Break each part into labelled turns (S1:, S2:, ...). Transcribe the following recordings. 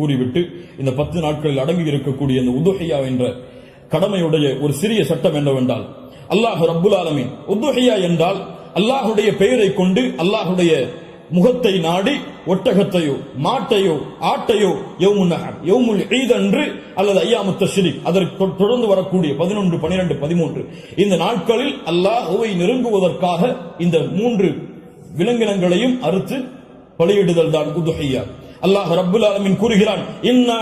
S1: கூறிவிட்டு இந்த 10 நாட்களில் அடங்கி இருக்கக்கூடிய இந்த உதுஹியா என்ற கடமையுடைய ஒரு சிறிய சட்டம் என்னவென்றால், அல்லாஹ் ரப்புல் ஆலமீன் உதுஹியா என்றால் அல்லாஹுடைய பெயரை கொண்டு அல்லாஹுடைய முகத்தை நாடி ஒட்டகத்தையோ மாட்டையோ ஆட்டையோ யௌமுன் நஹர் யௌமுல் ஈத் அன்று அல்லது அய்யாமுத் தஷ்ரீக் அதற்கு தொடர்ந்து வரக்கூடிய 11, 12, 13 இந்த நாட்களில் அல்லாஹ்வை நெருங்குவதற்காக இந்த 3 விலங்கினங்களையும் அறுத்து பலியிடுதல் தான் உதுஹியா. அல்லாஹ் ரப்புல் ஆலமீன் கூறுகிறான், இன்னா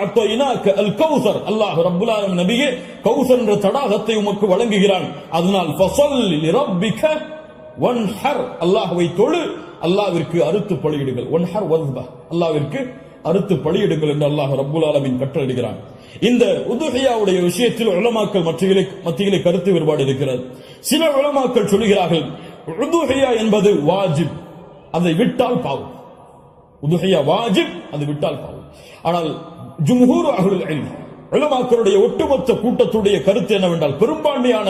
S1: அத்தய்னாக அல் கௌசர். அல்லாஹ் ரப்புல் ஆலமீன் நபியே கௌசர் என்ற தடாகத்தை உமக்கு வழங்குகிறான். அதனால் ஃபஸல்லி லிரப்பிக வன்ஹர், அல்லாஹ்வை தொழு, அல்லாஹ்விற்கு அறுத்து பலியிடுங்கள். வன்ஹர் வஸ்ப, அல்லாஹ்விற்கு அறுத்து பலியிடுங்கள் என்று அல்லாஹ் ரப்புல் ஆலமீன் கட்டளையிடுகிறான். இந்த உதுஹியாவுடைய விஷயத்தில் உலமாக்கள் மத்தியிலே கருத்து வேறுபாடு இருக்கிறது. சில உலமாக்கள் சொல்கிறார்கள், உதுஹியா என்பது வாஜிப், அதை விட்டால் பாவம். உதுஹியா வாஜிப், அது விட்டால் பாவம். ஆனால் ஜும்ஹூர் அஹ்லுல் இல்ம் உலமாக்களுடைய ஒட்டுமொத்த கூட்டத்துடைய கருத்து என்னவென்றால், பெரும்பான்மையான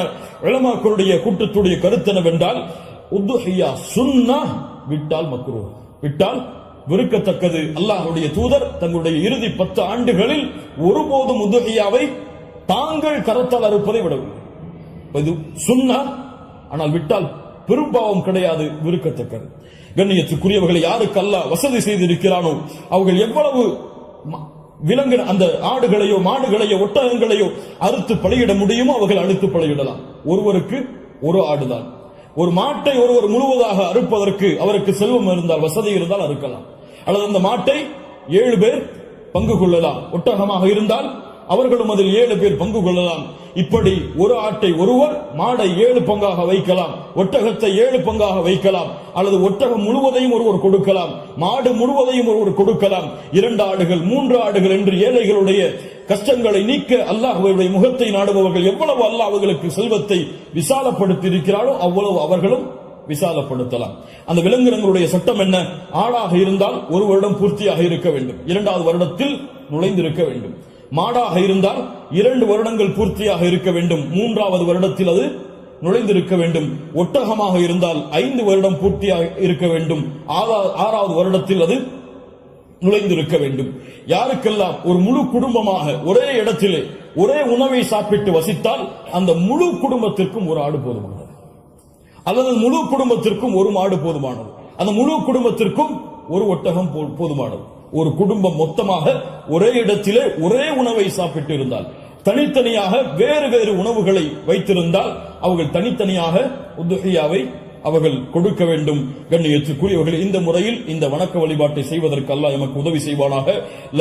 S1: உலமாக்களுடைய கூட்டத்துடைய கருத்து என்னவென்றால், உதுஹியா சுன்னah, விட்டால் மக்ரூஹ், விட்டால் வெறுக்கத்தக்கது. அல்லாஹ்வுடைய தூதர் தங்களுடைய இறுதி 10 ஆண்டுகளில் ஒருபோதும் உதுஹியாவை தாங்கள் கரத்தால் அறுப்பதை விடவில்லை. இது சுன்னah, ஆனால் விட்டால் பெரும்பாவம் கிடையாது, வெறுக்கத்தக்கது. கண்ணியத்துக்குரியவர்களை யாருக்கு அல்லாஹ் வசதி செய்திருக்கிறானோ அவர்கள் எவ்வளவு விலங்கு அந்த ஆடுகளையோ மாடுகளையோ ஒட்டகங்களையோ அறுத்து பலியிட முடியுமோ அவர்கள் அறுத்து பலியிடலாம். ஒருவருக்கு ஒரு ஆடுதான். ஒரு மாட்டை ஒருவர் முழுவதாக அறுப்பதற்கு அவருக்கு செல்வம் இருந்தால், வசதி இருந்தால் அறுக்கலாம். அல்லது அந்த மாட்டை 7 பேர் பங்கு கொள்ளலாம். ஒட்டகமாக இருந்தால் அவர்களும் அதில் 7 பேர் பங்கு கொள்ளலாம். இப்படி ஒரு ஆட்டை ஒருவர், மாடை 7 பங்காக வைக்கலாம், ஒட்டகத்தை 7 பங்காக வைக்கலாம். அல்லது ஒட்டகம் முழுவதையும் ஒருவர் கொடுக்கலாம், மாடு முழுவதையும் ஒருவர் கொடுக்கலாம். 2 ஆடுகள் 3 ஆடுகள் என்று ஏழைகளுடைய கஷ்டங்களை நீக்க அல்லாஹ்வுடைய முகத்தை நாடுபவர்கள் எவ்வளவு அல்லாஹ் அவர்களுக்கு செல்வத்தை விசாலப்படுத்தி இருக்கிறாரோ அவ்வளவு அவர்களும் விசாலப்படுத்தலாம். அந்த விலங்கினங்களுடைய சட்டம் என்ன? ஆடாக இருந்தால் 1 வருடம் பூர்த்தியாக இருக்க வேண்டும், 2வது வருடத்தில் நுழைந்திருக்க வேண்டும். மாடாக இருந்தால் 2 வருடங்கள் பூர்த்தியாக இருக்க வேண்டும், 3வது வருடத்தில் அது நுழைந்திருக்க வேண்டும். ஒட்டகமாக இருந்தால் 5 வருடம் பூர்த்தியாக இருக்க வேண்டும், 6வது வருடத்தில் அது நுழைந்திருக்க வேண்டும். யாருக்கெல்லாம் ஒரு முழு குடும்பமாக ஒரே இடத்திலே ஒரே உணவை சாப்பிட்டு வசித்தால் அந்த முழு குடும்பத்திற்கும் ஒரு ஆடு போதுமானது, அல்லது முழு குடும்பத்திற்கும் ஒரு மாடு போதுமானது, அந்த முழு குடும்பத்திற்கும் ஒரு ஒட்டகம் போதுமானது. ஒரு குடும்பம் மொத்தமாக ஒரே இடத்திலே ஒரே உணவை சாப்பிட்டு இருந்தால், தனித்தனியாக வேறு வேறு உணவுகளை வைத்திருந்தால் அவர்கள் தனித்தனியாக உதுஹியாவை அவர்கள் கொடுக்க வேண்டும். கண்ணியத்துக்குரியவர்கள், இந்த முறையில் இந்த வணக்க வழிபாட்டை செய்வதற்கு அல்லாஹ் எமக்கு உதவி செய்வானாக.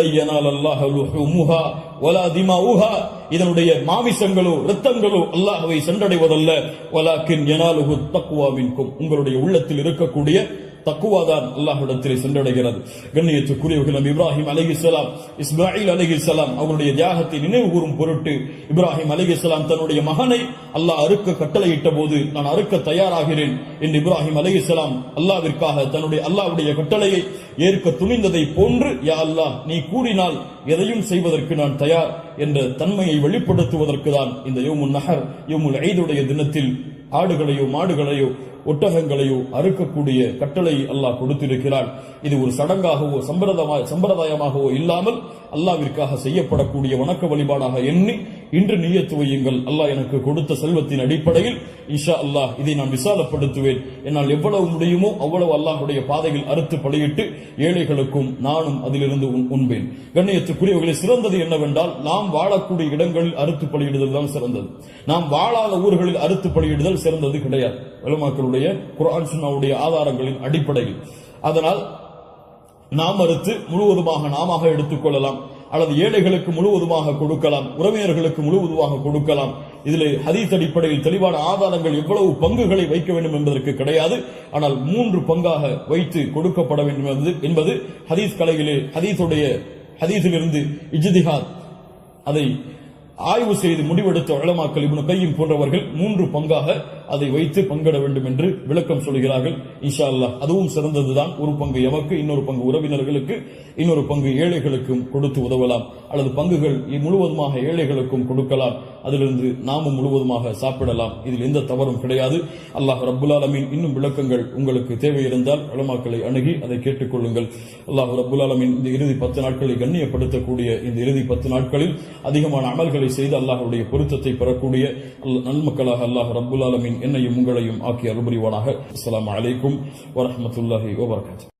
S1: லை யனாலல்லாஹு லுஹூமுஹா வலா திமாஉஹா, இதனுடைய மாமிசங்களோ இரத்தங்களோ அல்லாஹ்வை சென்றடைவதல்ல. வலாக்கின் யனாலுஹு தக்வா மின்கும், உங்களுடைய உள்ளத்தில் இருக்கக்கூடிய தக்குவாதான் அல்லாஹ்விடத்திலே சென்றடைகிறது. கண்ணியத்துக்குரியவர்கள், நபி இப்ராஹிம் அலைஹிஸ்ஸலாம், இஸ்மாயில் அலைஹிஸ்ஸலாம் அவருடைய தியாகத்தை நினைவு கூறும் பொருட்டு இப்ராஹிம் அலைஹிஸ்ஸலாம் தன்னுடைய மகனை அல்லாஹ் அறுக்க கட்டளையிட்ட போது, நான் அறுக்க தயாராகிறேன் என்று இப்ராஹிம் அலைஹிஸ்ஸலாம் அல்லாஹ்விற்காக தன்னுடைய அல்லாஹ்வுடைய கட்டளையை ஏற்க துணிந்ததை போன்று, யா அல்லாஹ் நீ கூறினால் எதையும் செய்வதற்கு நான் தயார் என்ற தன்மையை வெளிப்படுத்துவதற்கு தான் இந்த யௌமுன் நஹர் யௌமுல் ஈதுடைய தினத்தில் ஆடுகளையோ மாடுகளையோ ஒட்டகங்களையோ அறுக்கக்கூடிய கட்டளை அல்லாஹ் கொடுத்திருக்கிறார். இது ஒரு சடங்காகவோ சம்பிரதாயமாகவோ இல்லாமல் அல்லாஹ்விற்காக செய்யப்படக்கூடிய வணக்க வழிபாடாக எண்ணி இன்று நியத்து வையுங்கள். அல்லாஹ் எனக்கு கொடுத்த செல்வத்தின் அடிப்படையில் இன்ஷா அல்லாஹ் இதை நான் விசாலப்படுத்துவேன். என்னால் எவ்வளவு முடியுமோ அவ்வளவு அல்லாஹ்வுடைய பாதையில் அறுத்து பலியிட்டு ஏழைகளுக்கும் நானும் அதிலிருந்து உண்பேன். கண்ணியத்துக்குரியவர்களை, சிறந்தது என்னவென்றால், நாம் வாழக்கூடிய இடங்களில் அறுத்து பலியிடுதல் தான் சிறந்தது. நாம் வாழாத ஊர்களில் அறுத்து பலியிடுதல் சிறந்தது கிடையாது, உலமாக்களுடைய குர்ஆன் சுன்னாவுடைய ஆதாரங்களின் அடிப்படையில். அதனால் நாம் அறுத்து முழுவதுமாக நாம எடுத்துக் கொள்ளலாம், அல்லது ஏழைகளுக்கு முழுவதுமாக கொடுக்கலாம், உறவினர்களுக்கு முழுவதுமாக கொடுக்கலாம். இதில் ஹதீஸ் அடிப்படையில் தெளிவான ஆதாரங்கள் எவ்வளவு பங்குகளை வைக்க வேண்டும் என்பதற்கு கிடையாது. ஆனால் 3 பங்காக வைத்து கொடுக்கப்பட வேண்டும் என்பது ஹதீஸ் கலையிலே ஹதீஸிலிருந்து இஜ்திஹாத் அதை ஆய்வு செய்து முடிவெடுத்த உலமாக்கள் இப்னு கய்யிம் போன்றவர்கள் 3 பங்காக அதை வைத்து பங்கிட வேண்டும் என்று விளக்கம் சொல்கிறார்கள். இன்ஷா அல்லாஹ் அதுவும் சிறந்ததுதான். ஒரு பங்கு எமக்கு, இன்னொரு பங்கு உறவினர்களுக்கு, இன்னொரு பங்கு ஏழைகளுக்கும் கொடுத்து உதவலாம். அல்லது பங்குகள் முழுவதுமாக ஏழைகளுக்கும் கொடுக்கலாம். அதிலிருந்து நாமும் முழுவதுமாக சாப்பிடலாம். இதில் எந்த தவறும் கிடையாது. அல்லாஹ் ரப்புல் ஆலமீன் இன்னும் விளக்கங்கள் உங்களுக்கு தேவை இருந்தால் உலமாக்களை அணுகி அதை கேட்டுக்கொள்ளுங்கள். அல்லாஹ் ரப்புல் ஆலமீன் இந்த இறுதி 10 நாட்களை கண்ணியப்படுத்தக்கூடிய இந்த இறுதி 10 நாட்களில் அதிகமான அமல்களை செய்து அல்லாஹ்வுடைய பொருத்தத்தை பெறக்கூடிய நன்மக்களாக அல்லாஹ் ரப்புல் ஆலமீன் என்னையும் உங்களையும் ஆக்கி அருள் புரிவானாக. அஸ்ஸலாமு அலைக்கும் வரஹ்மத்துல்லாஹி வபரகாத்துஹு.